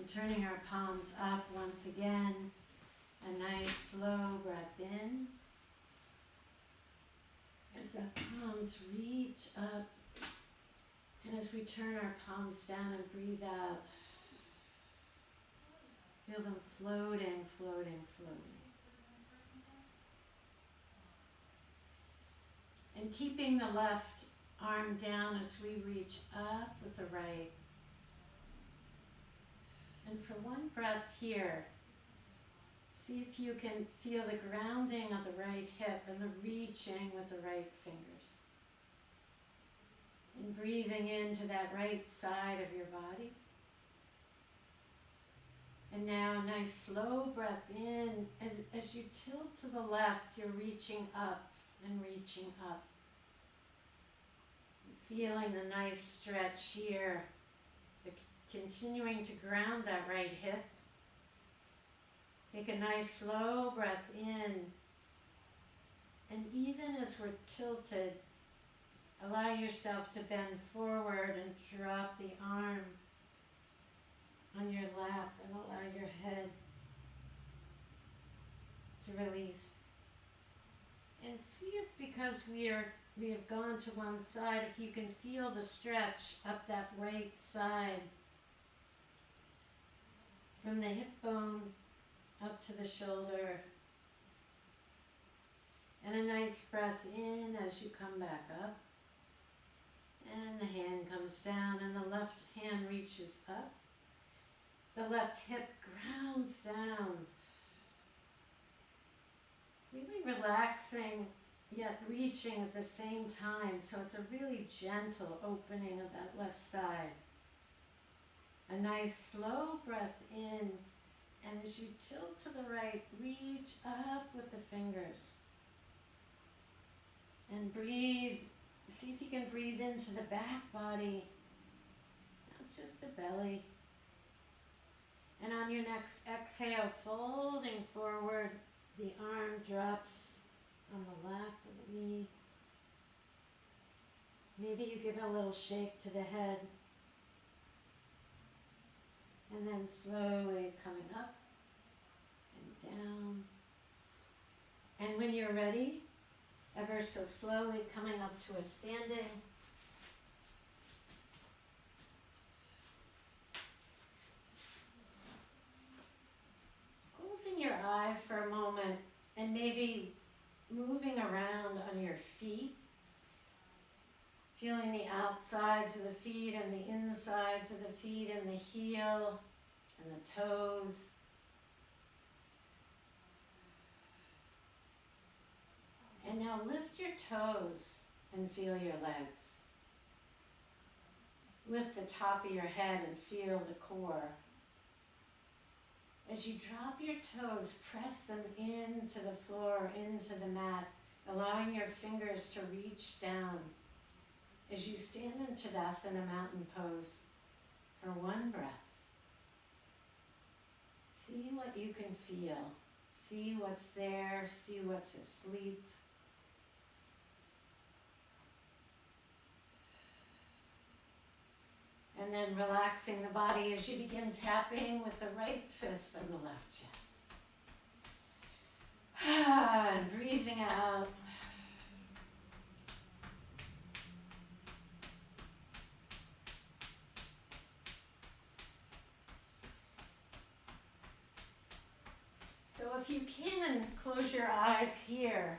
And turning our palms up once again. A nice slow breath in. As the palms reach up. And as we turn our palms down and breathe out, feel them floating, floating, floating. And keeping the left arm down as we reach up with the right. And for one breath here, see if you can feel the grounding of the right hip and the reaching with the right fingers. And breathing into that right side of your body. And now a nice slow breath in. As you tilt to the left, you're reaching up and reaching up. Feeling the nice stretch here. Continuing to ground that right hip. Take a nice slow breath in. And even as we're tilted, allow yourself to bend forward and drop the arm on your lap and allow your head to release. And see if, because we have gone to one side, if you can feel the stretch up that right side. From the hip bone up to the shoulder. And a nice breath in as you come back up. And the hand comes down and the left hand reaches up. The left hip grounds down. Really relaxing, yet reaching at the same time. So it's a really gentle opening of that left side. A nice slow breath in. And as you tilt to the right, reach up with the fingers. And breathe. See if you can breathe into the back body, not just the belly. And on your next exhale, folding forward, the arm drops on the lap of the knee. Maybe you give a little shake to the head. And then slowly coming up and down. And when you're ready, ever so slowly coming up to a standing. Closing your eyes for a moment and maybe moving around on your feet. Feeling the outsides of the feet and the insides of the feet and the heel and the toes. And now lift your toes and feel your legs. Lift the top of your head and feel the core. As you drop your toes, press them into the floor, into the mat, allowing your fingers to reach down. As you stand in Tadasana mountain pose for one breath. See what you can feel. See what's there, see what's asleep. And then relaxing the body as you begin tapping with the right fist on the left chest. And breathing out. So if you can, close your eyes here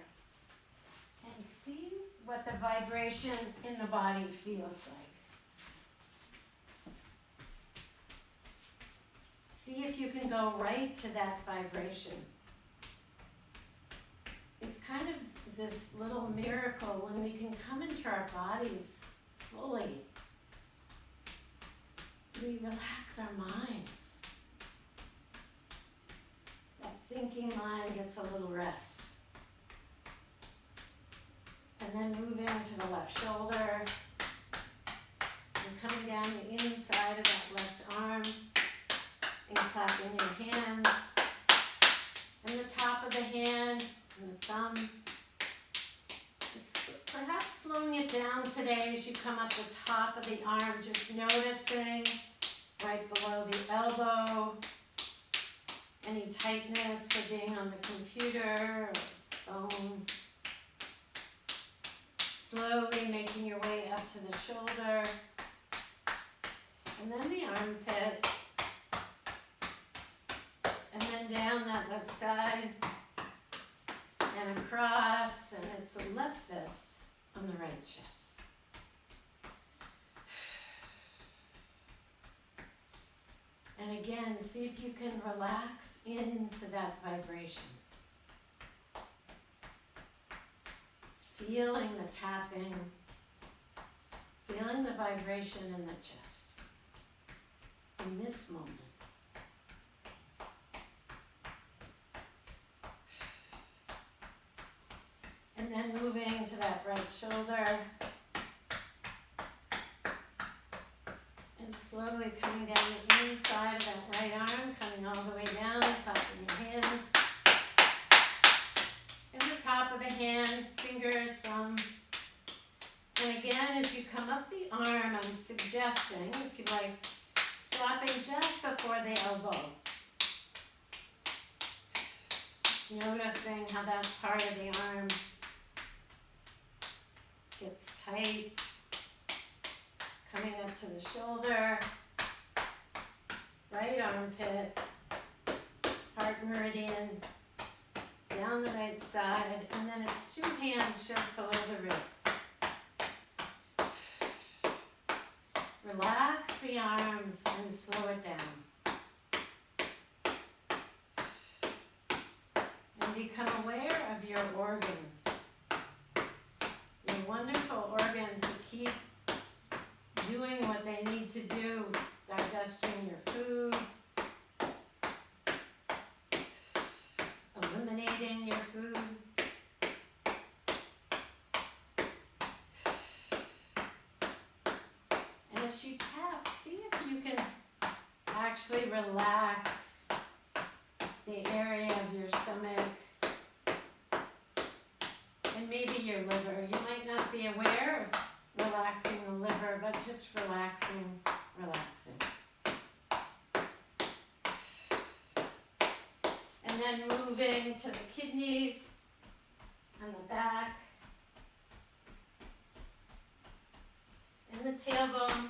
and see what the vibration in the body feels like. See if you can go right to that vibration. It's kind of this little miracle when we can come into our bodies fully. We relax our minds. That thinking mind gets a little rest. And then moving to the left shoulder and coming down the inside of that left arm. And clapping your hands, and the top of the hand, and the thumb. It's perhaps slowing it down today as you come up the top of the arm, just noticing right below the elbow. Any tightness for being on the computer or phone. Slowly making your way up to the shoulder. And then the armpit. And then down that left side. And across. And it's the left fist on the right chest. And again, see if you can relax into that vibration. Feeling the tapping, feeling the vibration in the chest in this moment. And then moving to that right shoulder. And slowly coming down the inside of that right arm, coming all the way down, clapping your hands. And the top of the hand, fingers, thumb. And again, as you come up the arm, I'm suggesting, if you like, stopping just before the elbow. Noticing how that part of the arm gets tight. Coming up to the shoulder, right armpit, heart meridian, down the right side, and then it's 2 hands just below the wrist. Relax the arms and slow it down. And become aware of your organs. Your wonderful organs that keep doing what they need to do, digesting your food, eliminating your food. And as you tap, see if you can actually relax the area of your stomach and maybe your liver. You might not be aware of relaxing the liver, but just relaxing. And then moving to the kidneys and the back. And the tailbone.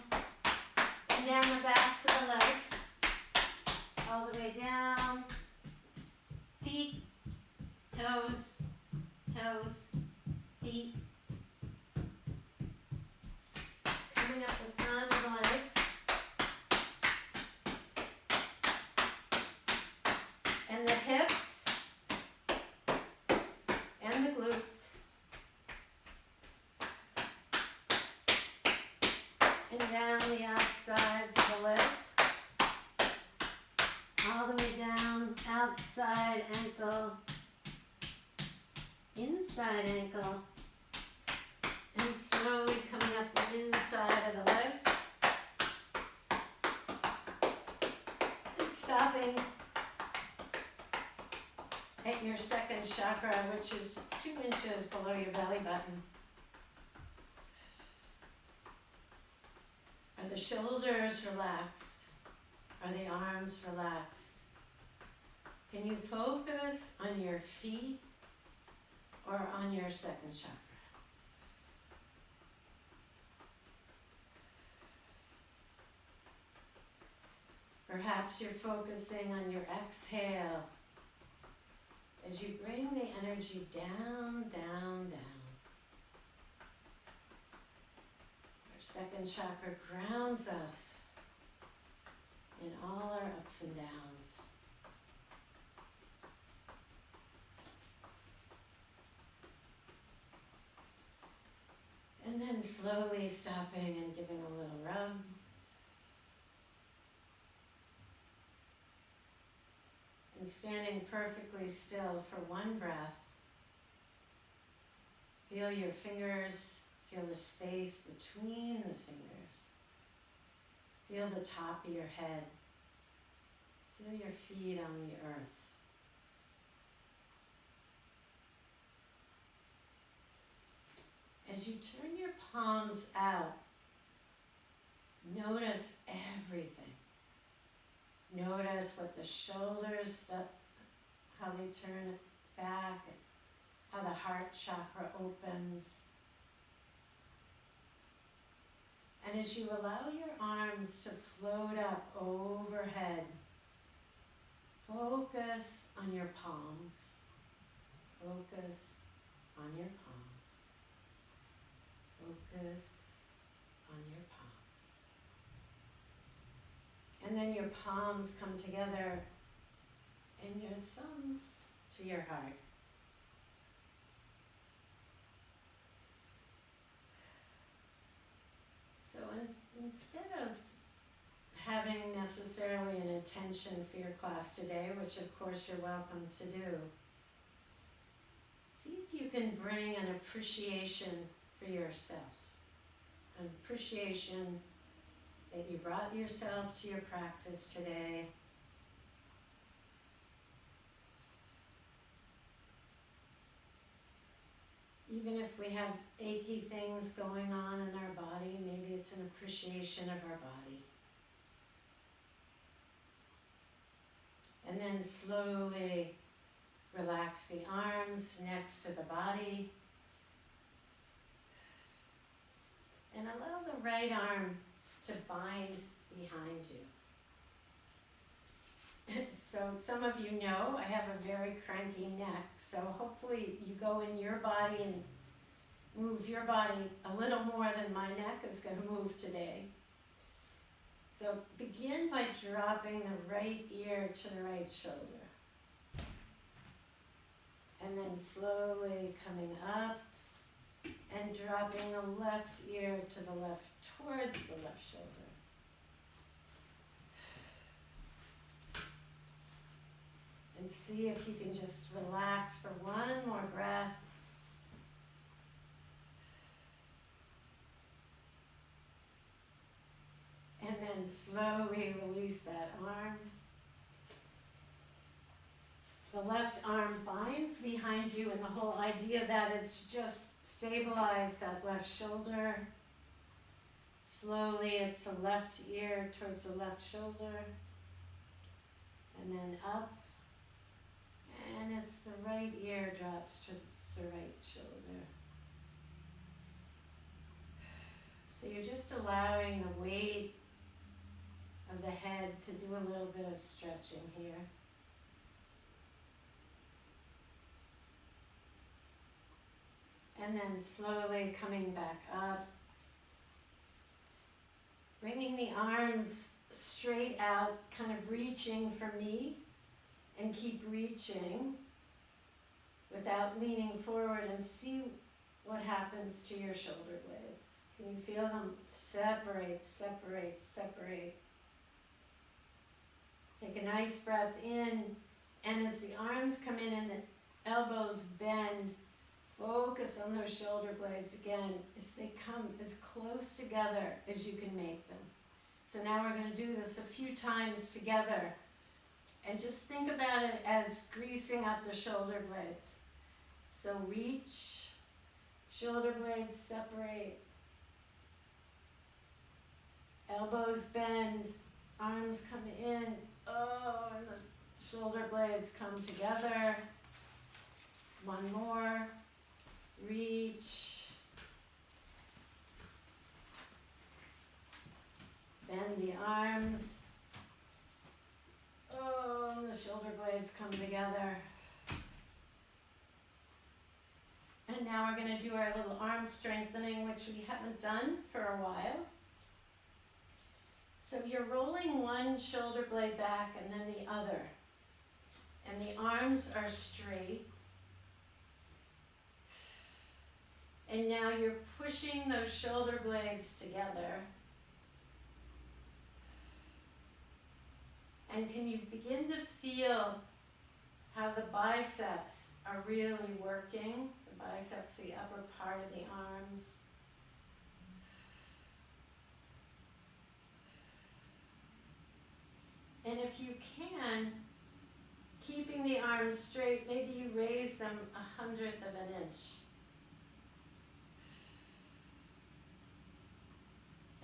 And down the backs of the legs. All the way down. Feet, toes, feet. Coming up the front of the legs. And the hips. And the glutes. And down the outsides of the legs. All the way down, outside ankle. Inside ankle. And slowly coming up the inside of the legs. And stopping at your second chakra, which is 2 inches below your belly button. Are the shoulders relaxed? Are the arms relaxed? Can you focus on your feet or on your second chakra? Perhaps you're focusing on your exhale as you bring the energy down, down, down. Our second chakra grounds us in all our ups and downs. And then slowly stopping and giving a little rub. And standing perfectly still for 1 breath. Feel your fingers, feel the space between the fingers. Feel the top of your head. Feel your feet on the earth. As you turn your palms out, notice everything. Notice what the shoulders, how they turn back, and how the heart chakra opens. And as you allow your arms to float up overhead, focus on your palms. Focus on your palms. Focus on your palms. And then your palms come together and your thumbs to your heart. So instead of having necessarily an intention for your class today, which of course you're welcome to do, see if you can bring an appreciation for yourself. An appreciation that you brought yourself to your practice today. Even if we have achy things going on in our body, maybe it's an appreciation of our body. And then slowly relax the arms next to the body. And allow the right arm to bind behind you. So some of you know I have a very cranky neck, so hopefully you go in your body and move your body a little more than my neck is going to move today. So begin by dropping the right ear to the right shoulder. And then slowly coming up and dropping the left ear to the left towards the left shoulder. And see if you can just relax for one more breath. And then slowly release that arm. The left arm binds behind you, and the whole idea of that is to just stabilize that left shoulder. Slowly, it's the left ear towards the left shoulder. And then up. And it's the right ear drops towards the right shoulder. So you're just allowing the weight of the head to do a little bit of stretching here. And then slowly coming back up. Bringing the arms straight out, kind of reaching for me. And keep reaching without leaning forward, and see what happens to your shoulder blades. Can you feel them separate, separate, separate? Take a nice breath in, and as the arms come in and the elbows bend, focus on those shoulder blades again as they come as close together as you can make them. So now we're going to do this a few times together. And just think about it as greasing up the shoulder blades. So reach, shoulder blades separate, elbows bend, arms come in, and the shoulder blades come together. One more, reach, bend the arms. And the shoulder blades come together. And now we're going to do our little arm strengthening, which we haven't done for a while. So you're rolling one shoulder blade back and then the other. And the arms are straight. And now you're pushing those shoulder blades together. And can you begin to feel how the biceps are really working? The biceps, the upper part of the arms. And if you can, keeping the arms straight, maybe you raise them 1/100 of an inch.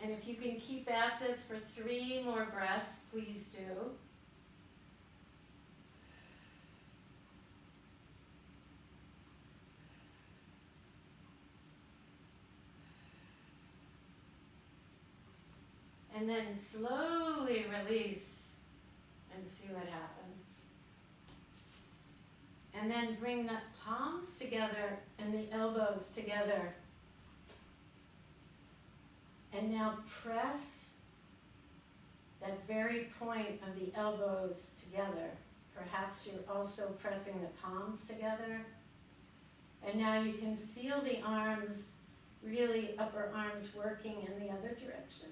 And if you can keep at this for 3 more breaths, please do. And then slowly release and see what happens. And then bring the palms together and the elbows together. And now press that very point of the elbows together. Perhaps you're also pressing the palms together. And now you can feel the arms, really upper arms working in the other direction.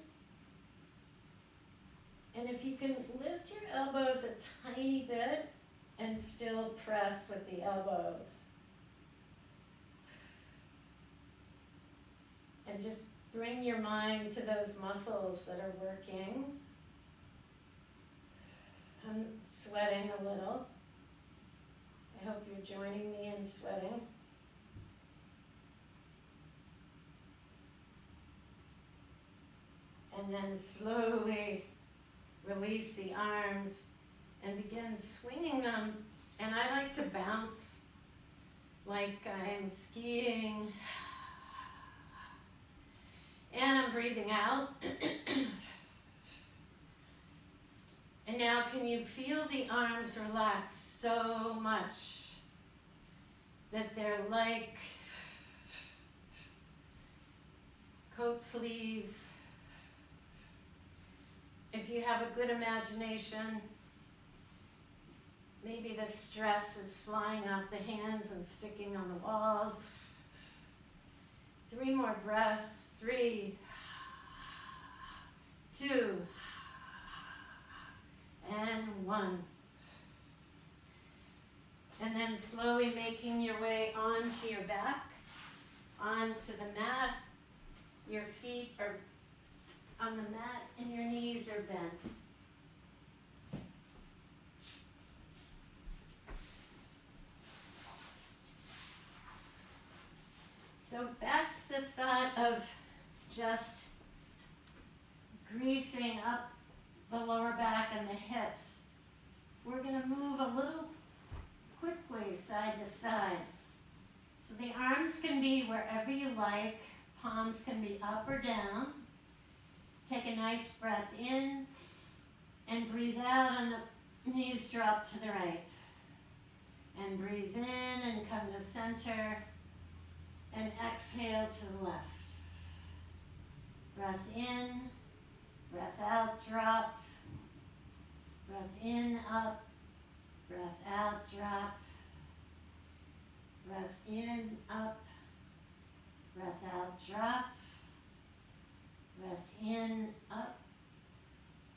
And if you can lift your elbows a tiny bit and still press with the elbows. And just bring your mind to those muscles that are working. I'm sweating a little. I hope you're joining me in sweating. And then slowly release the arms and begin swinging them. And I like to bounce like I'm skiing. And I'm breathing out. And now can you feel the arms relax so much that they're like coat sleeves. If you have a good imagination, maybe the stress is flying off the hands and sticking on the walls. 3 more breaths. 3, 2, and 1. And then slowly making your way onto your back, onto the mat. Your feet are on the mat and your knees are bent. So back to the thought of just greasing up the lower back and the hips. We're going to move a little quickly side to side. So the arms can be wherever you like. Palms can be up or down. Take a nice breath in and breathe out, and the knees drop to the right. And breathe in and come to center and exhale to the left. Breath in, breath out, drop. Breath in, up. Breath out, drop. Breath in, up. Breath out, drop. Breath in, up.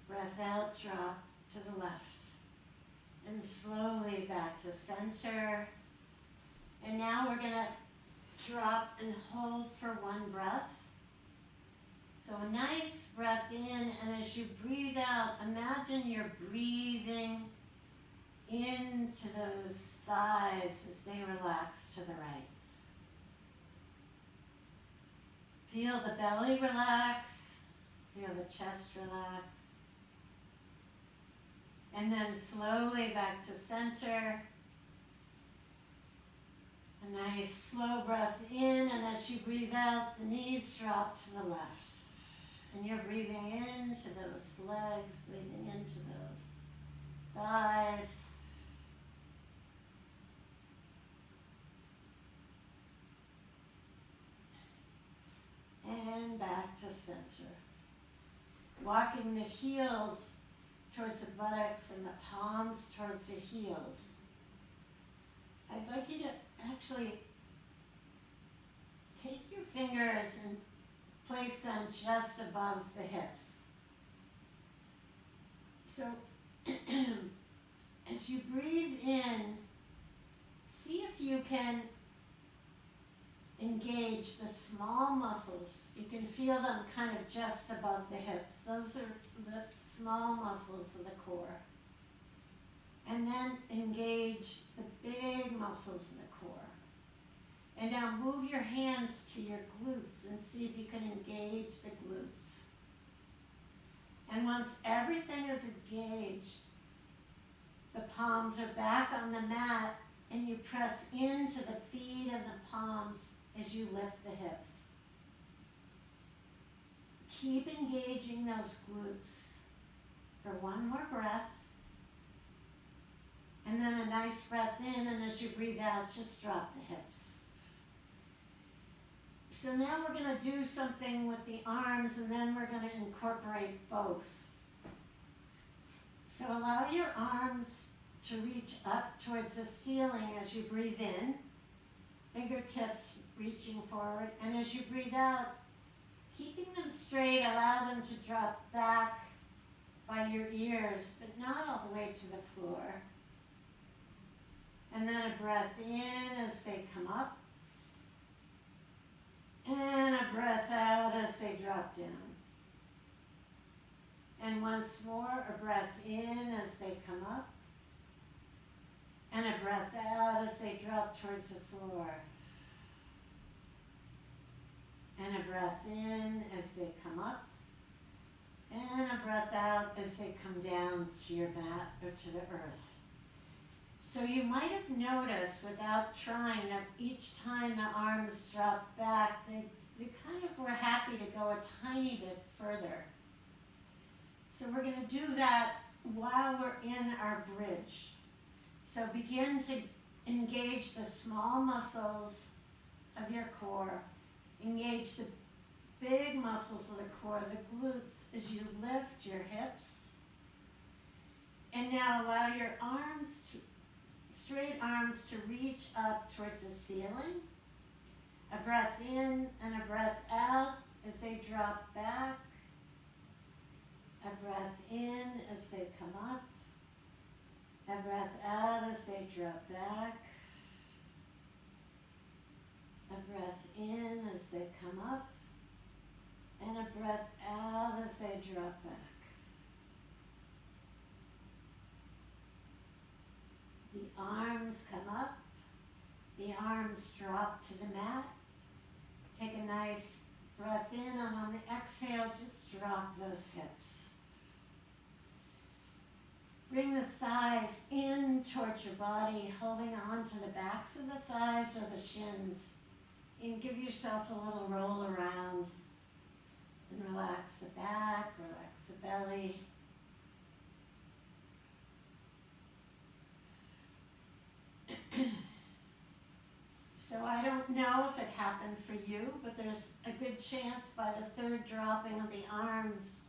Breath out, drop to the left. And slowly back to center. And now we're going to drop and hold for 1 breath. So a nice breath in, and as you breathe out, imagine you're breathing into those thighs as they relax to the right. Feel the belly relax, feel the chest relax. And then slowly back to center. A nice slow breath in, and as you breathe out, the knees drop to the left. And you're breathing into those legs, breathing into those thighs. And back to center. Walking the heels towards the buttocks and the palms towards the heels. I'd like you to actually take your fingers and place them just above the hips. So as you breathe in, see if you can engage the small muscles. You can feel them kind of just above the hips. Those are the small muscles of the core. And then engage the big muscles of the core. And now move your hands to your glutes and see if you can engage the glutes. And once everything is engaged, the palms are back on the mat and you press into the feet and the palms as you lift the hips. keep engaging those glutes for one more breath. And then a nice breath in, and as you breathe out, just drop the hips. So now we're going to do something with the arms, and then we're going to incorporate both. So allow your arms to reach up towards the ceiling as you breathe in, fingertips reaching forward, and as you breathe out, keeping them straight, allow them to drop back by your ears, but not all the way to the floor. And then a breath in as they come up, and a breath out as they drop down. And once more, a breath in as they come up, and a breath out as they drop towards the floor. And a breath in as they come up, and a breath out as they come down to your mat or to the earth. So you might have noticed without trying that each time the arms drop back, they kind of were happy to go a tiny bit further. So we're going to do that while we're in our bridge. So begin to engage the small muscles of your core. Engage the big muscles of the core, the glutes, as you lift your hips. And now allow your straight arms to reach up towards the ceiling. A breath in and a breath out as they drop back. A breath in as they come up. A breath out as they drop back. A breath in as they come up. And a breath out as they drop back. The arms come up. The arms drop to the mat. Take a nice breath in, and on the exhale, just drop those hips. Bring the thighs in towards your body, holding on to the backs of the thighs or the shins. And give yourself a little roll around. And relax the back, relax the belly. So I don't know if it happened for you, but there's a good chance by the third dropping of the arms,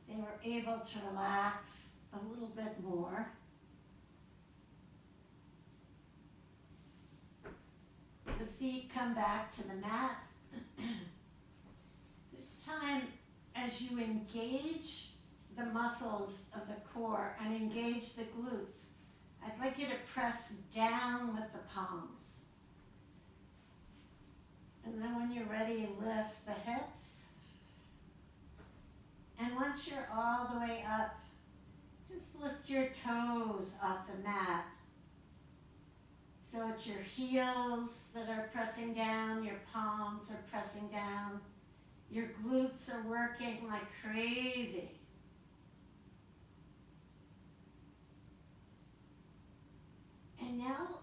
they were able to relax a little bit more. The feet come back to the mat. This time, as you engage the muscles of the core and engage the glutes, I'd like you to press down with the palms. And then when you're ready, lift the hips. And once you're all the way up, just lift your toes off the mat. So it's your heels that are pressing down, your palms are pressing down, your glutes are working like crazy. And now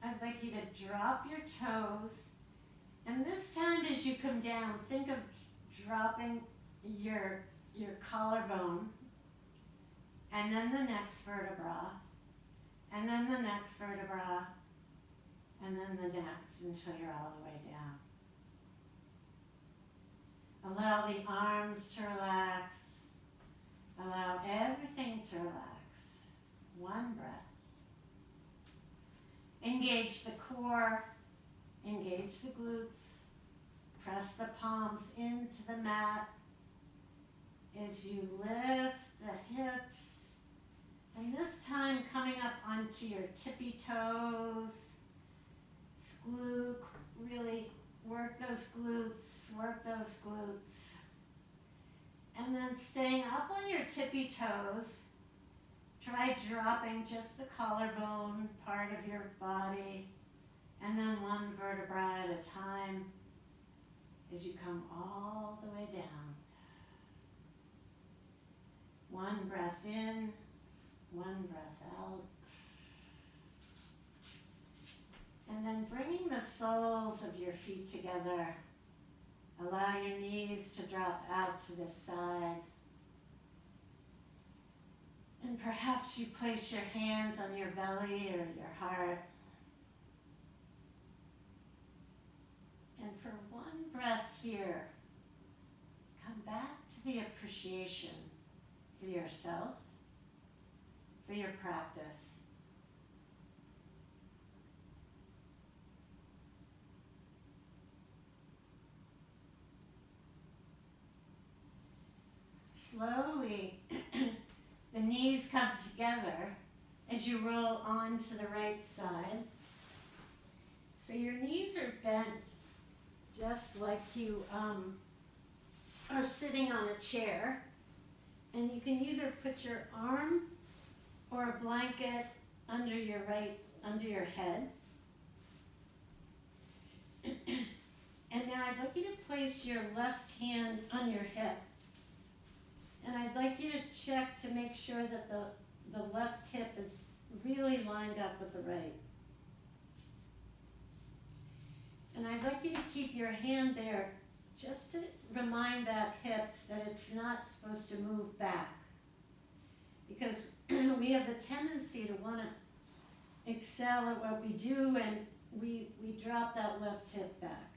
I'd like you to drop your toes. And this time as you come down, think of dropping your collarbone, and then the next vertebra, and then the next vertebra, and then the next until you're all the way down. Allow the arms to relax. Allow everything to relax. One breath. Engage the core. Engage the glutes. Press the palms into the mat as you lift the hips. And this time coming up onto your tippy toes. Really work those glutes, work those glutes. And then staying up on your tippy toes, try dropping just the collarbone part of your body, and then one vertebra at a time as you come all the way down. One breath in, one breath out. And then bringing the soles of your feet together Allow your knees to drop out to the side. And perhaps you place your hands on your belly or your heart. And for one breath here, come back to the appreciation for yourself, for your practice. Slowly, the knees come together as you roll onto the right side. So your knees are bent just like you are sitting on a chair. And you can either put your arm or a blanket under your head. And now I'd like you to place your left hand on your hip. And I'd like you to check to make sure that the left hip is really lined up with the right. And I'd like you to keep your hand there just to remind that hip that it's not supposed to move back. Because we have the tendency to want to excel at what we do, and we drop that left hip back.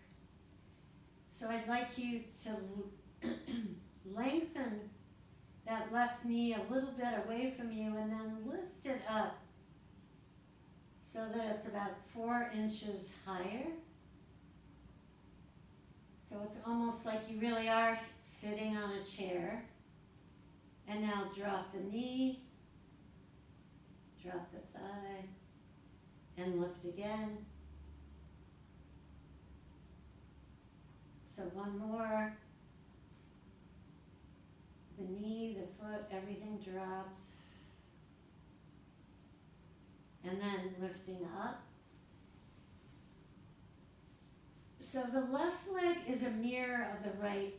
So I'd like you to lengthen that left knee a little bit away from you and then lift it up so that it's about 4 inches higher. So it's almost like you really are sitting on a chair. And now drop the knee, drop the thigh, and lift again. So one more. The knee, the foot, everything drops. And then lifting up. So the left leg is a mirror of the right.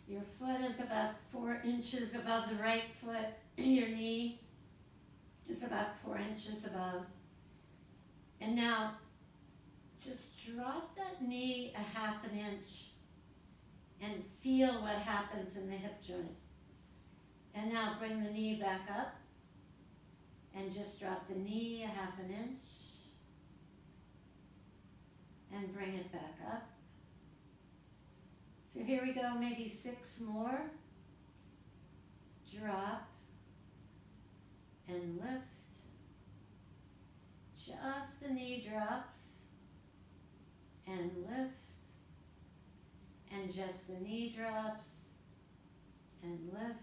Your foot is about 4 inches above the right foot. Your knee is about 4 inches above. And now just drop that knee a half an inch and feel what happens in the hip joint. And now bring the knee back up and just drop the knee a half an inch and bring it back up. So here we go, maybe 6 more. Drop and lift. Just the knee drops and lift. And just the knee drops and lift.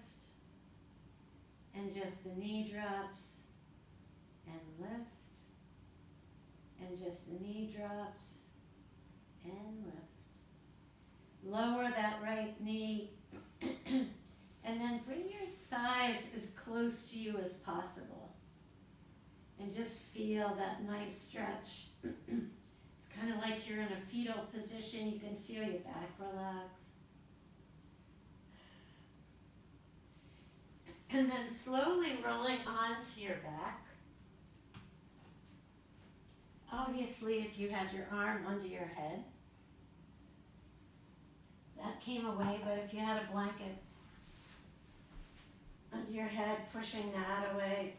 And just the knee drops and lift. And just the knee drops and lift. Lower that right knee and then bring your thighs as close to you as possible. And just feel that nice stretch. It's kind of like you're in a fetal position. You can feel your back relax. And then slowly rolling onto your back. Obviously, if you had your arm under your head, that came away, but if you had a blanket under your head, pushing that away.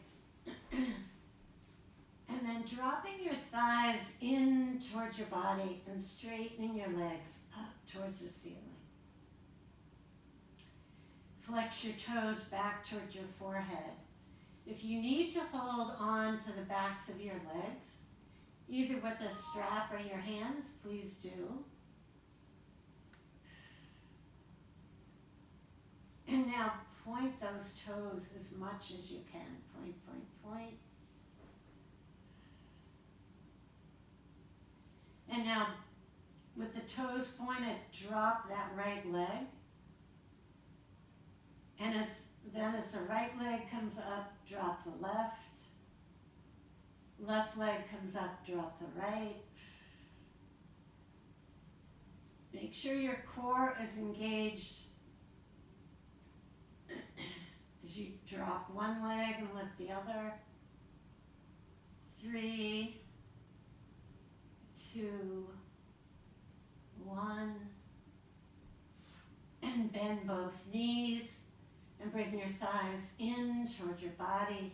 And then dropping your thighs in towards your body and straightening your legs up towards the ceiling. Flex your toes back towards your forehead. If you need to hold on to the backs of your legs, either with a strap or your hands, please do. And now point those toes as much as you can. Point, point, point. And now, with the toes pointed, drop that right leg. And as the right leg comes up, drop the left. Left leg comes up, drop the right. Make sure your core is engaged as you drop one leg and lift the other. 3, 2, 1. both knees and bring your thighs in towards your body.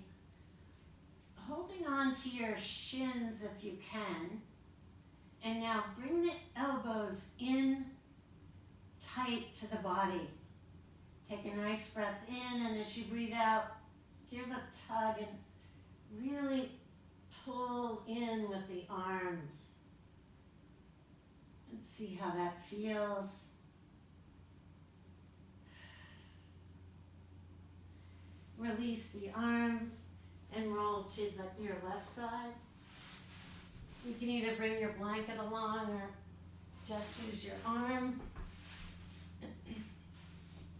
Holding on to your shins if you can. And now bring the elbows in tight to the body. Take a nice breath in, and as you breathe out, give a tug and really pull in with the arms. And see how that feels. Release the arms and roll to your left side. You can either bring your blanket along or just use your arm.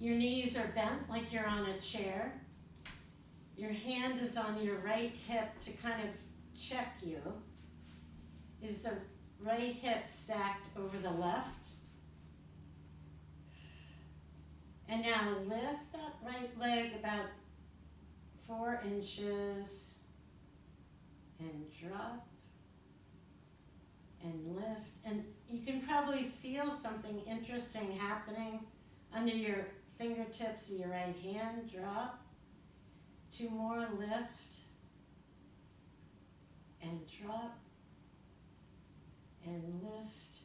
Your knees are bent like you're on a chair. Your hand is on your right hip to kind of check you. Is the right hip stacked over the left? And now lift that right leg about 4 inches and drop and lift. And you can probably feel something interesting happening under your fingertips of your right hand. Drop. 2 more, lift and drop and lift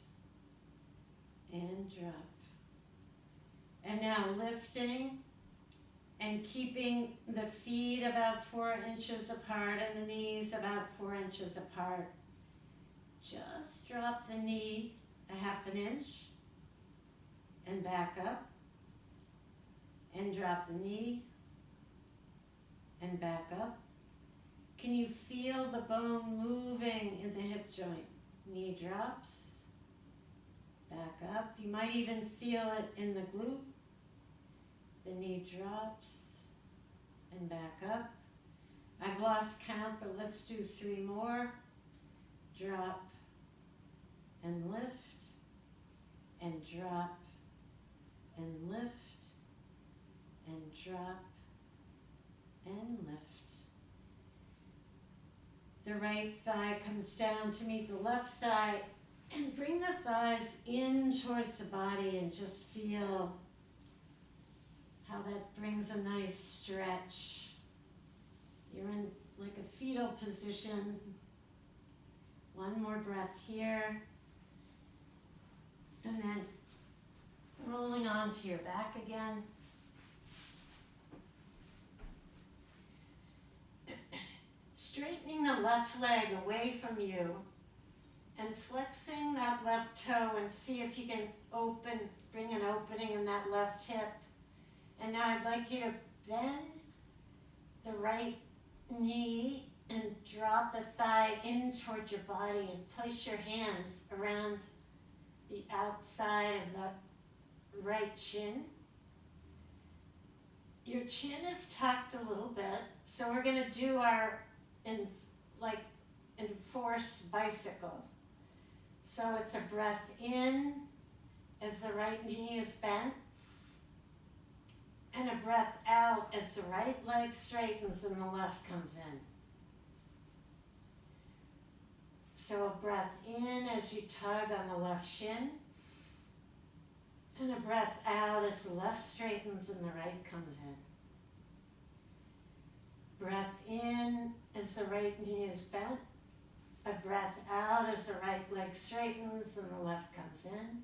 and drop. And now lifting and keeping the feet about 4 inches apart and the knees about 4 inches apart. Just drop the knee a 1/2 inch and back up, and drop the knee and back up. Can you feel the bone moving in the hip joint? Knee drops, back up. You might even feel it in the glute. The knee drops and back up. I've lost count, but let's do 3 more. Drop and lift and drop and lift and drop and lift. The right thigh comes down to meet the left thigh, and bring the thighs in towards the body and just feel how that brings a nice stretch. You're in like a fetal position. 1 more breath here. And then rolling onto your back again. Straightening the left leg away from you and flexing that left toe, and see if you can bring an opening in that left hip. And now I'd like you to bend the right knee and drop the thigh in towards your body and place your hands around the outside of the right shin. Your chin is tucked a little bit, so we're going to do our enforced bicycle. So it's a breath in as the right knee is bent, and a breath out as the right leg straightens and the left comes in. So a breath in as you tug on the left shin, and a breath out as the left straightens and the right comes in. Breath in as the right knee is bent, a breath out as the right leg straightens and the left comes in.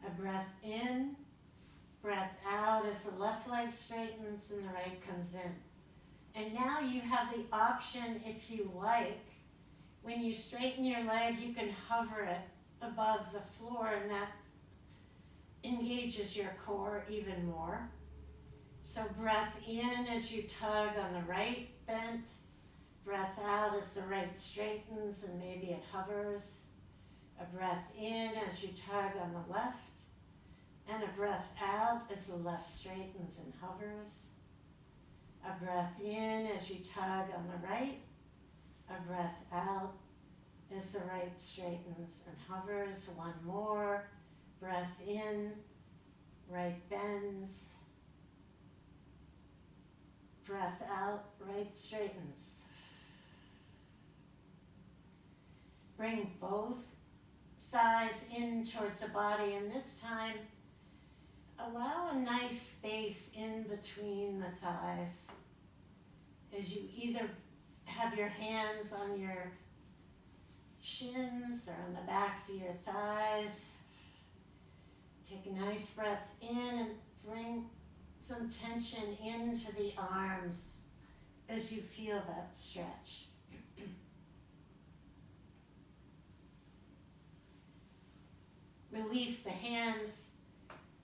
A breath in, breath out as the left leg straightens and the right comes in. And now you have the option, if you like, when you straighten your leg, you can hover it above the floor, and that engages your core even more. So breath in as you tug on the right bent, breath out as the right straightens and maybe it hovers. A breath in as you tug on the left, and a breath out as the left straightens and hovers. A breath in as you tug on the right, a breath out as the right straightens and hovers. 1 more. Breath in, right bends. Breath out, right straightens. Bring both thighs in towards the body, and this time allow a nice space in between the thighs as you either have your hands on your shins or on the backs of your thighs. Take a nice breath in and bring some tension into the arms as you feel that stretch. Release the hands,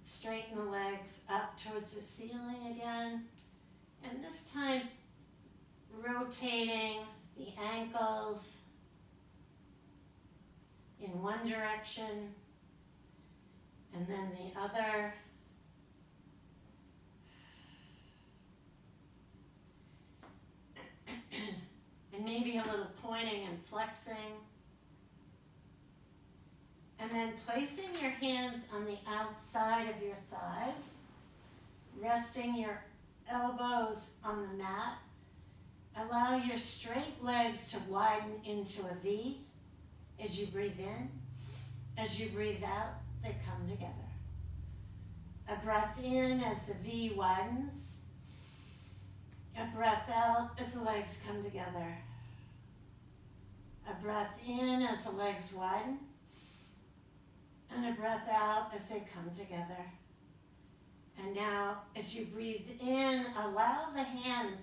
straighten the legs up towards the ceiling again, and this time rotating the ankles in one direction and then the other. And maybe a little pointing and flexing. And then placing your hands on the outside of your thighs, resting your elbows on the mat. Allow your straight legs to widen into a V as you breathe in. As you breathe out, they come together. A breath in as the V widens. A breath out as the legs come together. A breath in as the legs widen. And a breath out as they come together. And now, as you breathe in, allow the hands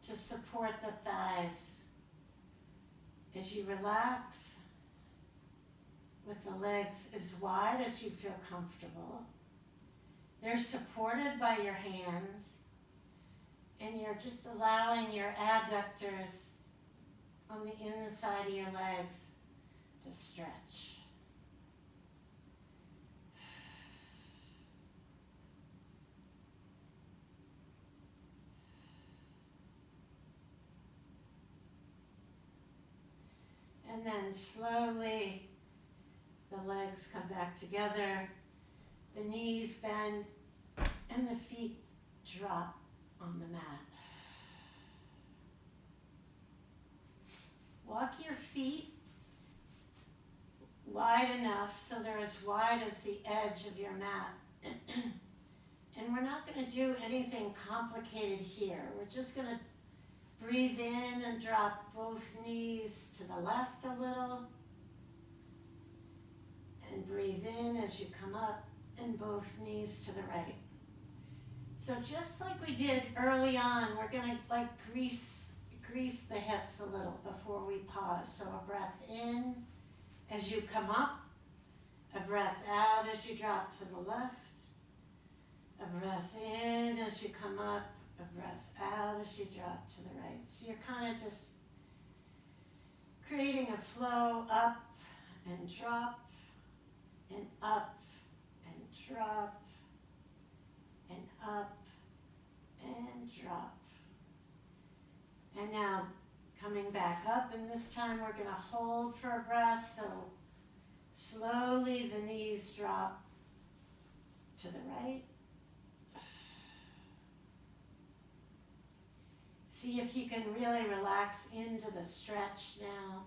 to support the thighs. As you relax, with the legs as wide as you feel comfortable. They're supported by your hands, and you're just allowing your adductors on the inside of your legs to stretch. And then slowly the legs come back together, the knees bend, and the feet drop on the mat. Walk your feet wide enough so they're as wide as the edge of your mat. And we're not going to do anything complicated here. We're just going to breathe in and drop both knees to the left a little. And breathe in as you come up, and both knees to the right. So just like we did early on, we're going to like grease the hips a little before we pause. So a breath in as you come up, a breath out as you drop to the left, a breath in as you come up, a breath out as you drop to the right. So you're kind of just creating a flow up and drop, and up and drop, and up and drop. And now coming back up, and this time we're going to hold for a breath, so slowly the knees drop to the right. See if you can really relax into the stretch now.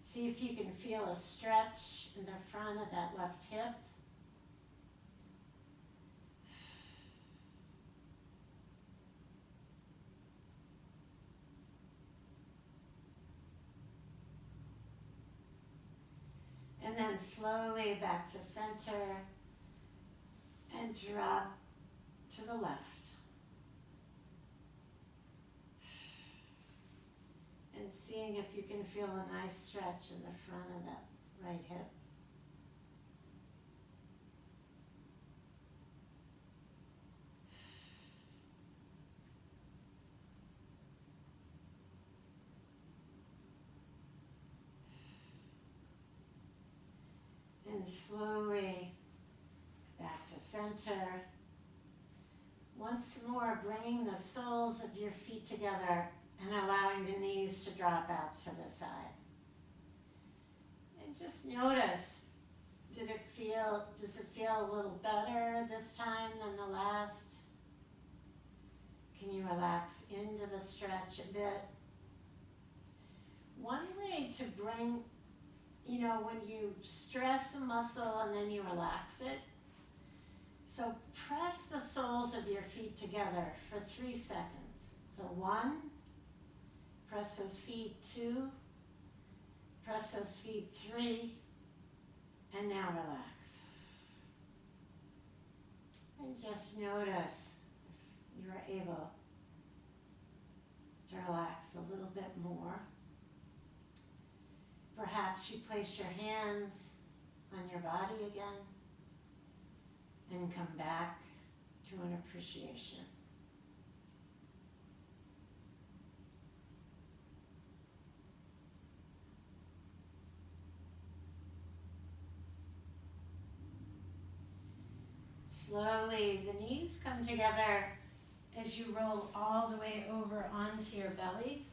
See if you can feel a stretch in the front of that left hip. And then slowly back to center and drop to the left. And seeing if you can feel a nice stretch in the front of that right hip. And slowly back to center. Once more, bringing the soles of your feet together and allowing the knees to drop out to the side. And just notice, does it feel a little better this time than the last? Can you relax into the stretch a bit? One way to bring, when you stress the muscle and then you relax it, So press the soles of your feet together for 3 seconds. So 1, press those feet, 2, press those feet, 3, and now relax. And just notice if you are able to relax a little bit more. Perhaps you place your hands on your body again and come back to an appreciation. Slowly, the knees come together as you roll all the way over onto your belly.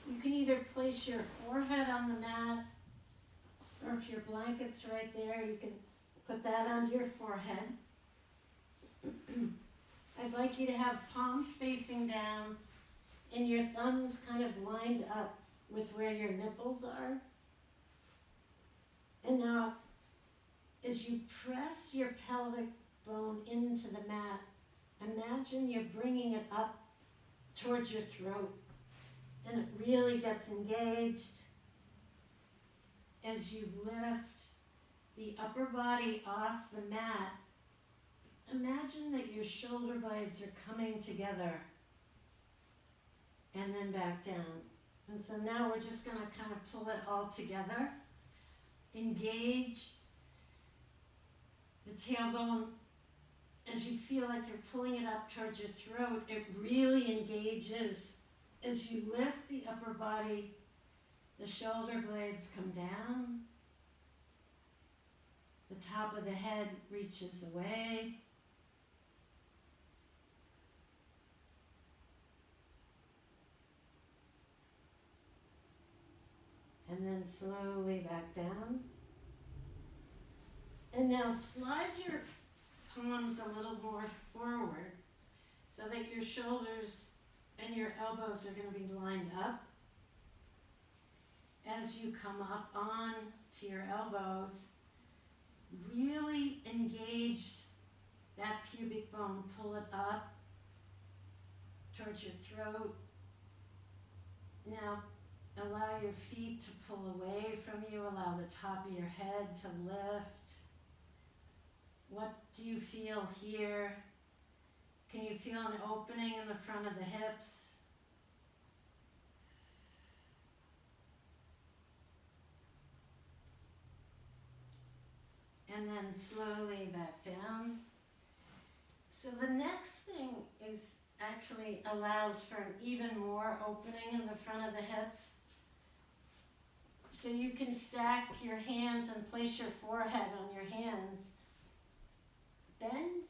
You can either place your forehead on the mat, or if your blanket's right there, you can put that onto your forehead. I'd like you to have palms facing down and your thumbs kind of lined up with where your nipples are. And now, as you press your pelvic bone into the mat, imagine you're bringing it up towards your throat, and it really gets engaged. As you lift the upper body off the mat, imagine that your shoulder blades are coming together and then back down. And so now we're just going to kind of pull it all together. Engage the tailbone. As you feel like you're pulling it up towards your throat, it really engages. As you lift the upper body, the shoulder blades come down. The top of the head reaches away. And then slowly back down. And now slide your palms a little more forward so that your shoulders and your elbows are going to be lined up. As you come up on to your elbows, really engage that pubic bone. Pull it up towards your throat. Now, allow your feet to pull away from you. Allow the top of your head to lift. What do you feel here? Can you feel an opening in the front of the hips? And then slowly back down. So the next thing is actually allows for an even more opening in the front of the hips. So you can stack your hands and place your forehead on your hands. Bend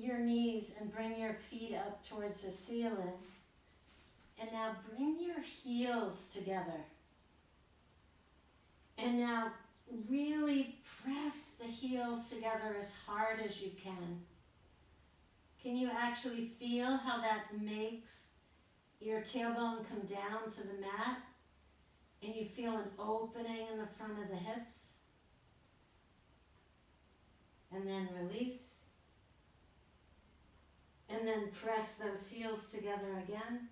your knees and bring your feet up towards the ceiling. And now bring your heels together. And now really press the heels together as hard as you can. Can you actually feel how that makes your tailbone come down to the mat? And you feel an opening in the front of the hips? And then release. And then press those heels together again.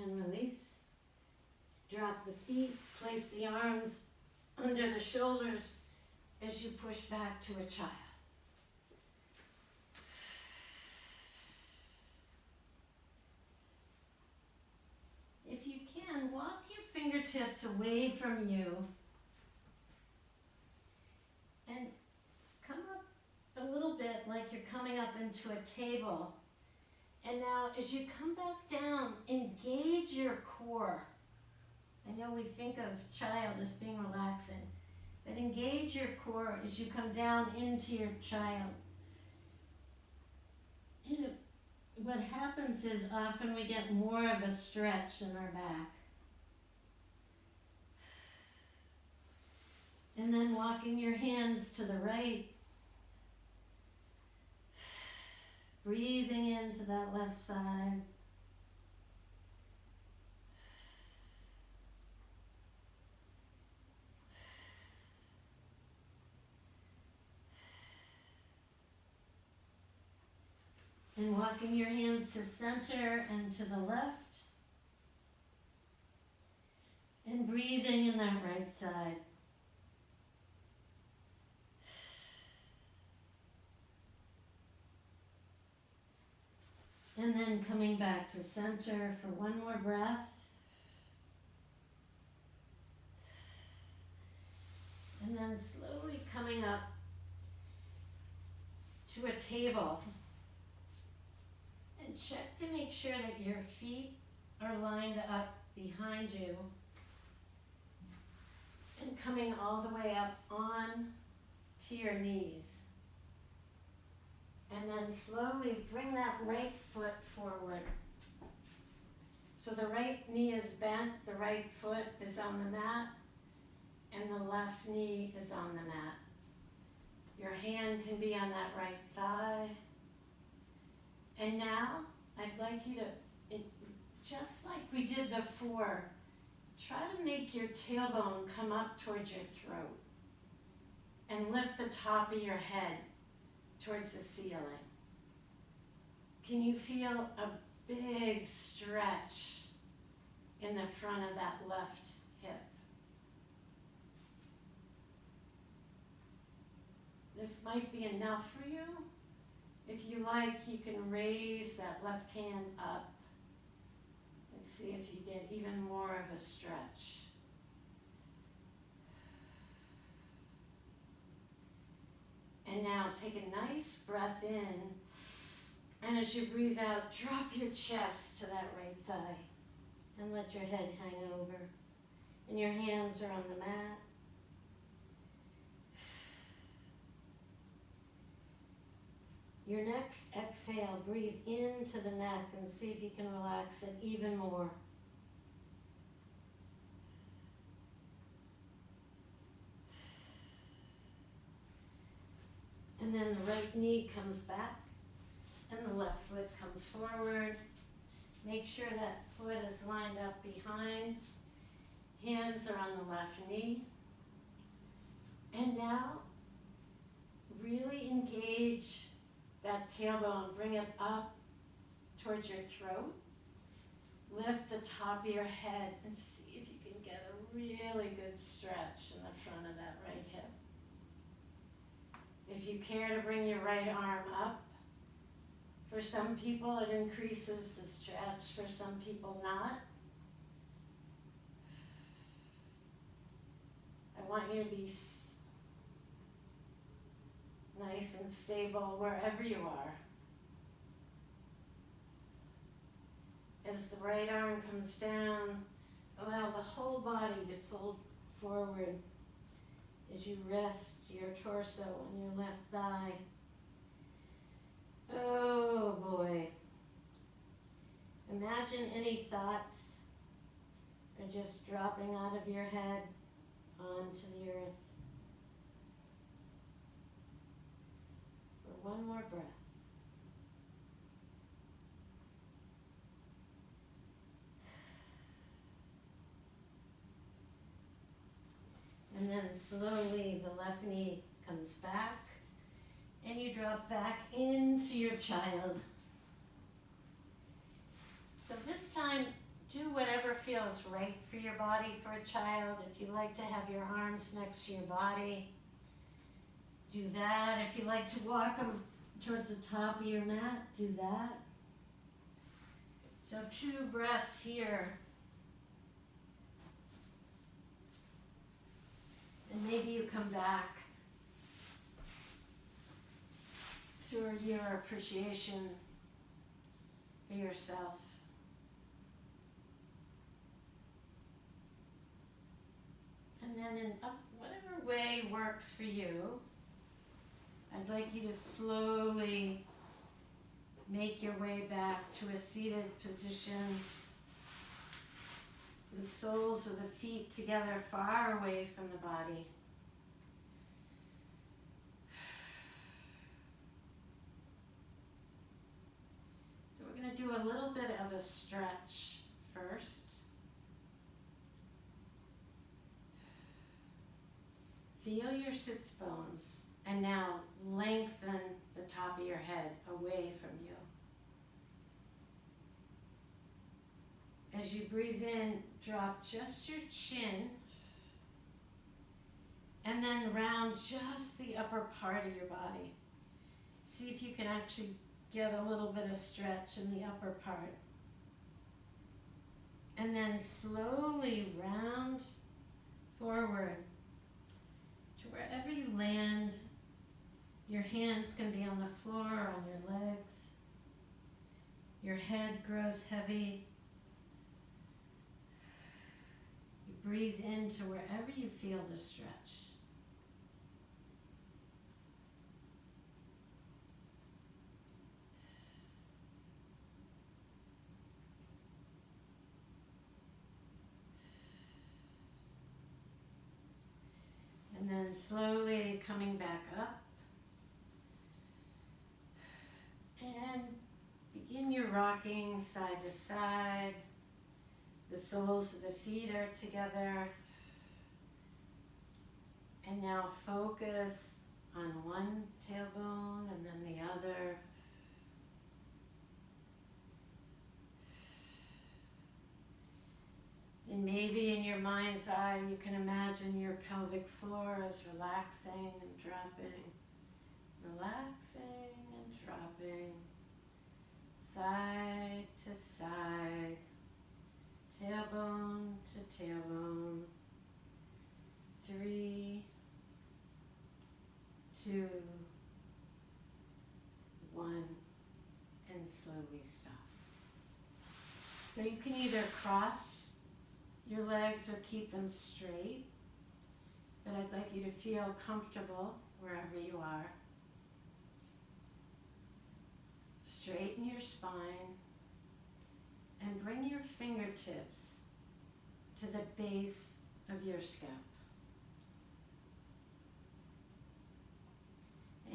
And release. Drop the feet, place the arms under the shoulders as you push back to a child. If you can, walk your fingertips away from you and come up a little bit like you're coming up into a table. And now as you come back down, engage your core. I know we think of child as being relaxing, but engage your core as you come down into your child. You know, what happens is often we get more of a stretch in our back. And then walking your hands to the right Breathing into that left side. And walking your hands to center and to the left. And breathing in that right side. And then coming back to center for one more breath. And then slowly coming up to a table. And check to make sure that your feet are lined up behind you. And coming all the way up on to your knees. And then slowly bring that right foot forward. So the right knee is bent, the right foot is on the mat, and the left knee is on the mat. Your hand can be on that right thigh. And now, I'd like you to, just like we did before, try to make your tailbone come up towards your throat. And lift the top of your head towards the ceiling. Can you feel a big stretch in the front of that left hip? This might be enough for you. If you like, you can raise that left hand up and see if you get even more of a stretch. And now take a nice breath in, and as you breathe out, drop your chest to that right thigh and let your head hang over. And your hands are on the mat. Your next exhale, breathe into the neck and see if you can relax it even more. And then the right knee comes back and the left foot comes forward. Make sure that foot is lined up behind. Hands are on the left knee. And now, really engage that tailbone. Bring it up towards your throat. Lift the top of your head and see if you can get a really good stretch in the front of that right hip. If you care to bring your right arm up, for some people it increases the stretch, for some people not. I want you to be nice and stable wherever you are. As the right arm comes down, allow the whole body to fold forward as you rest your torso on your left thigh. Oh boy. Imagine any thoughts are just dropping out of your head onto the earth. For one more breath. And then slowly the left knee comes back and you drop back into your child. So this time, do whatever feels right for your body for a child. If you like to have your arms next to your body, do that. If you like to walk them towards the top of your mat, do that. So 2 breaths here. And maybe you come back through your appreciation for yourself. And then in whatever way works for you, I'd like you to slowly make your way back to a seated position. The soles of the feet together far away from the body. a little bit of a stretch first. Feel your sits bones, and now lengthen the top of your head away from you. As you breathe in, drop just your chin, and then round just the upper part of your body. See if you can actually get a little bit of stretch in the upper part. And then slowly round forward to wherever you land. Your hands can be on the floor or on your legs. Your head grows heavy. You breathe into wherever you feel the stretch. And then slowly coming back up. And begin your rocking side to side. The soles of the feet are together. And now focus on one tailbone and then the other. And maybe in your mind's eye, you can imagine your pelvic floor is relaxing and dropping, relaxing and dropping, side to side, tailbone to tailbone. 3, 2, 1, and slowly stop. So you can either cross your legs or keep them straight, but I'd like you to feel comfortable wherever you are. Straighten your spine and bring your fingertips to the base of your scalp.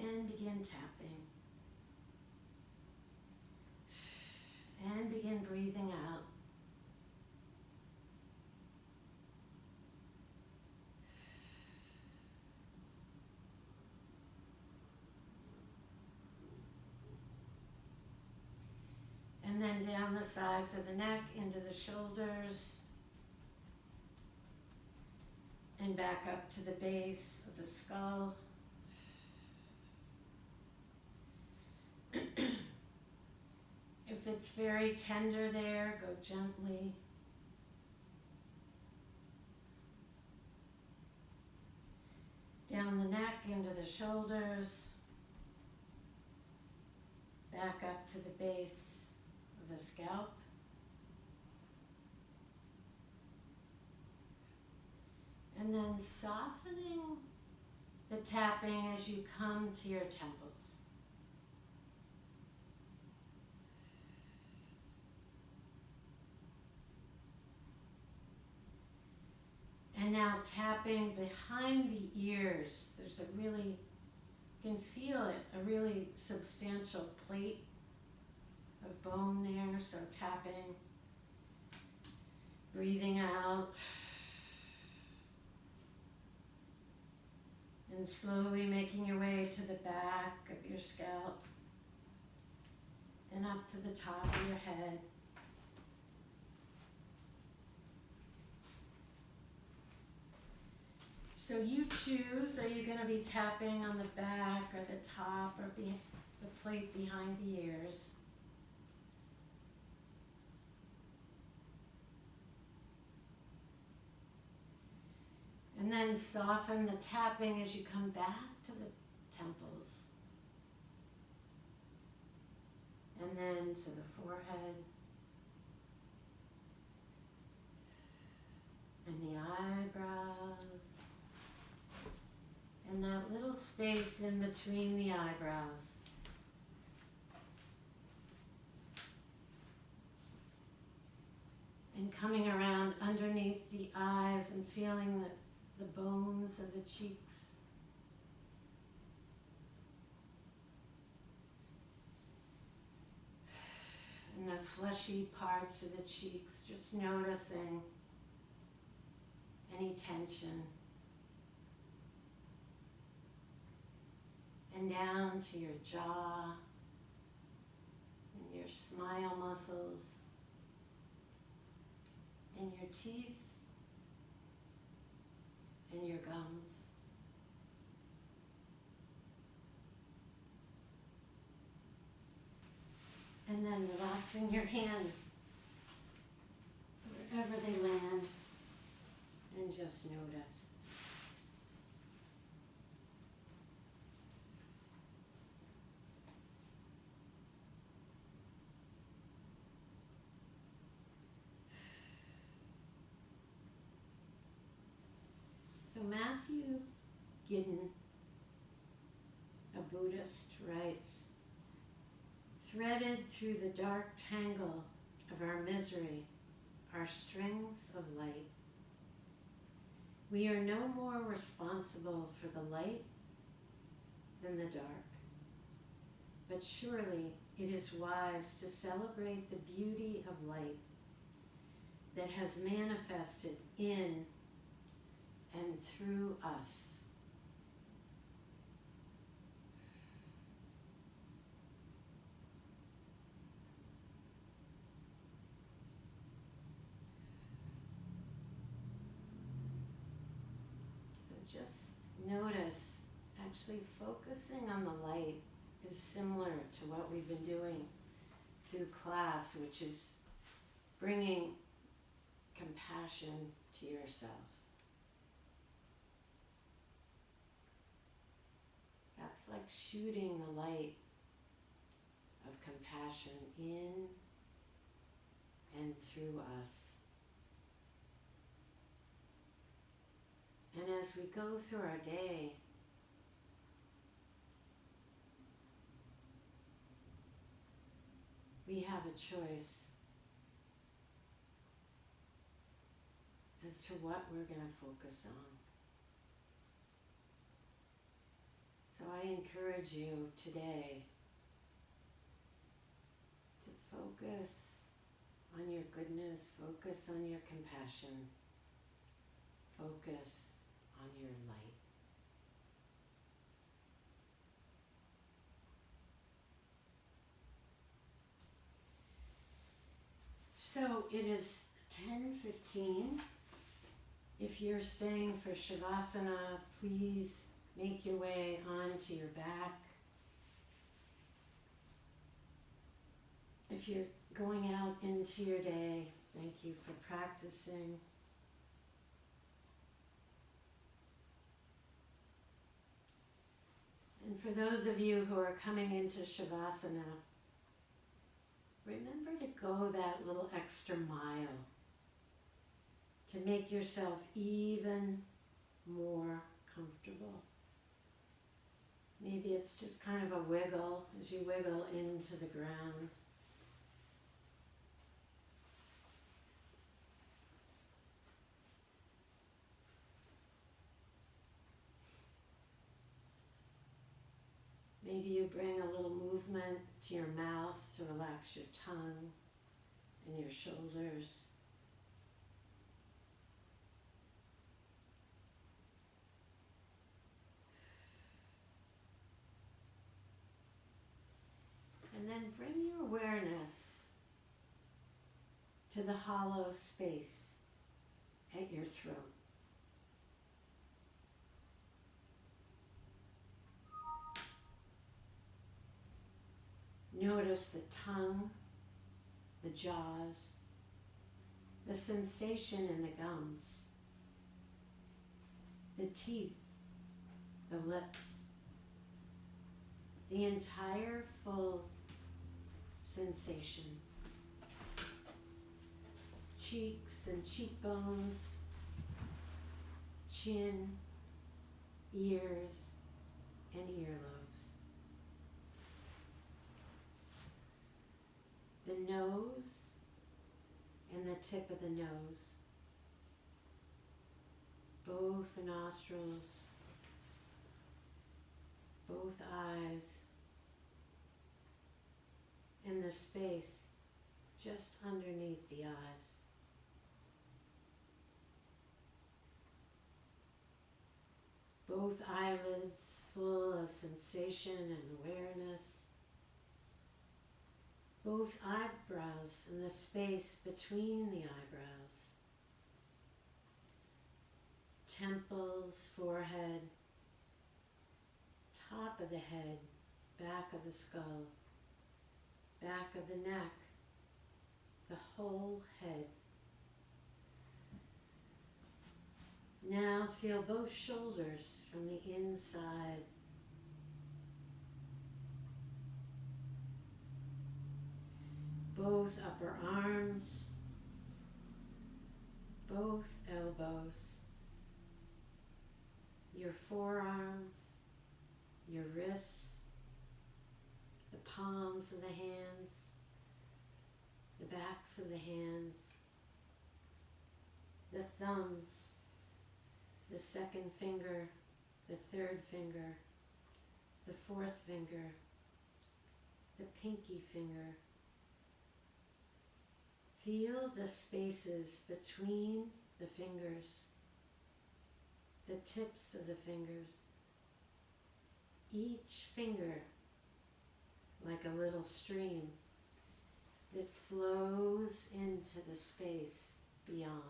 And begin tapping. And begin breathing out. And then down the sides of the neck, into the shoulders, and back up to the base of the skull. If it's very tender there, go gently. Down the neck, into the shoulders, back up to the base of the scalp. And then softening the tapping as you come to your temples. And now tapping behind the ears. There's a really, you can feel it, a really substantial plate of bone there. So tapping, breathing out, and slowly making your way to the back of your scalp and up to the top of your head. So you choose, are you going to be tapping on the back or the top or the plate behind the ears? And then soften the tapping as you come back to the temples. And then to the forehead. And the eyebrows. And that little space in between the eyebrows. And coming around underneath the eyes and feeling the bones of the cheeks. and the fleshy parts of the cheeks, just noticing any tension. And down to your jaw and your smile muscles and your teeth and your gums. And then relaxing your hands wherever they land and just notice. So Matthew Giddon, a Buddhist, writes, "Threaded through the dark tangle of our misery are strings of light. We are no more responsible for the light than the dark. But surely it is wise to celebrate the beauty of light that has manifested in and through us. So just notice, actually focusing on the light is similar to what we've been doing through class, which is bringing compassion to yourself. That's like shooting the light of compassion in and through us. And as we go through our day, we have a choice as to what we're going to focus on. So I encourage you today to focus on your goodness, focus on your compassion, focus on your light. So it is 10:15. If you're staying for Shavasana, please make your way onto your back. If you're going out into your day, thank you for practicing. And for those of you who are coming into Shavasana, remember to go that little extra mile to make yourself even more comfortable. Maybe it's just kind of a wiggle as you wiggle into the ground. Maybe you bring a little movement to your mouth to relax your tongue and your shoulders. And then bring your awareness to the hollow space at your throat. Notice the tongue, the jaws, the sensation in the gums, the teeth, the lips, the entire full sensation. Cheeks and cheekbones, chin, ears, and earlobes. The nose and the tip of the nose, both nostrils, both eyes, and the space just underneath the eyes. Both eyelids full of sensation and awareness. Both eyebrows and the space between the eyebrows. Temples, forehead, top of the head, back of the skull, back of the neck, the whole head. Now feel both shoulders from the inside. Both upper arms, both elbows, your forearms, your wrists, the palms of the hands, the backs of the hands, the thumbs, the second finger, the third finger, the fourth finger, the pinky finger. Feel the spaces between the fingers, the tips of the fingers, each finger like a little stream that flows into the space beyond.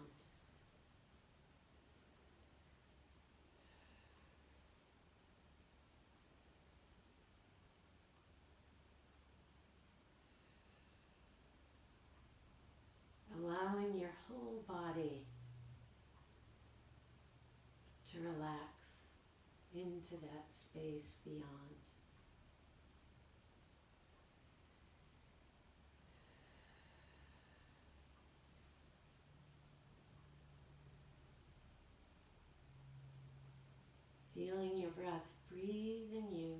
Allowing your whole body to relax into that space beyond. Feeling your breath breathe in you.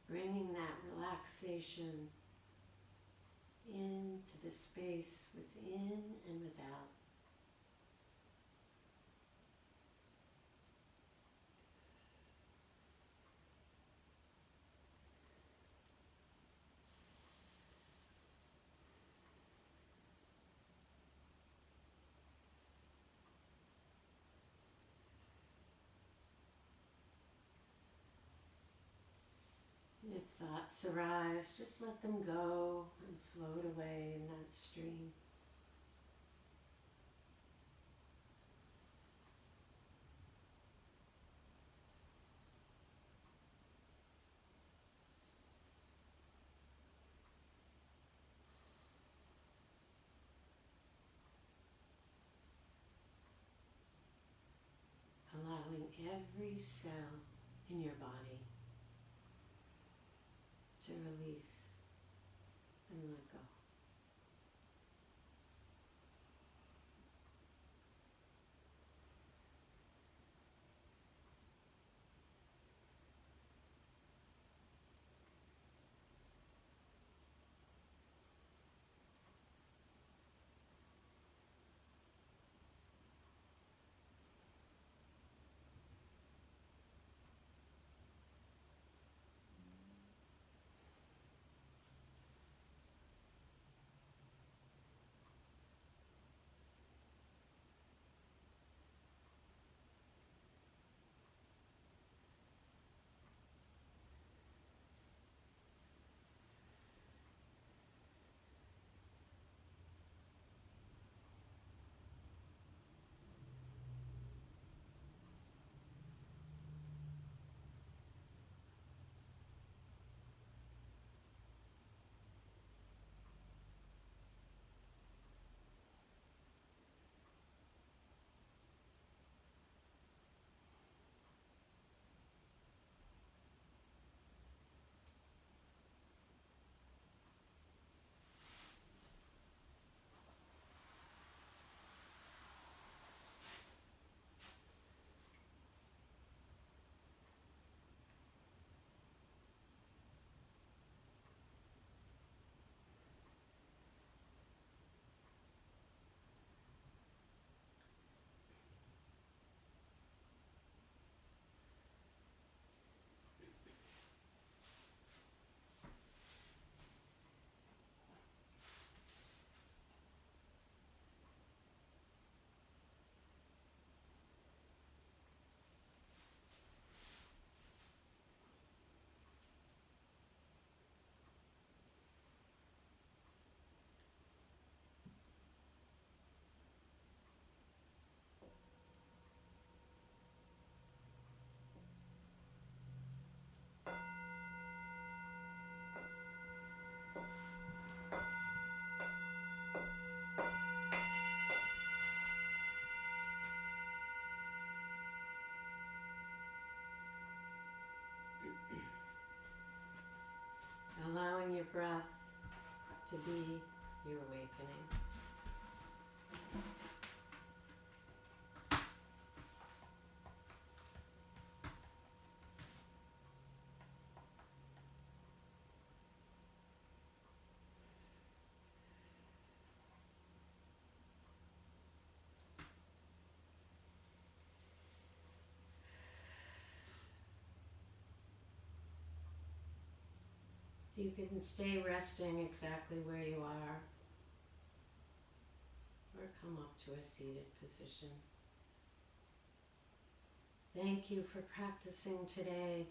Bringing that relaxation into the space within and without. And if thoughts arise, just let them go and float away in that stream. Allowing every cell in your body to release and let go. breath to be your awakening. So you can stay resting exactly where you are, or come up to a seated position. Thank you for practicing today.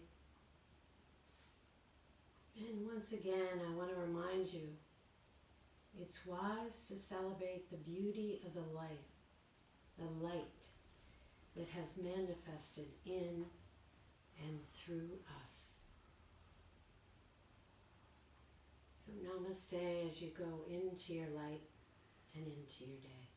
And once again, I want to remind you, it's wise to celebrate the beauty of the light that has manifested in and through us. So namaste as you go into your light and into your day.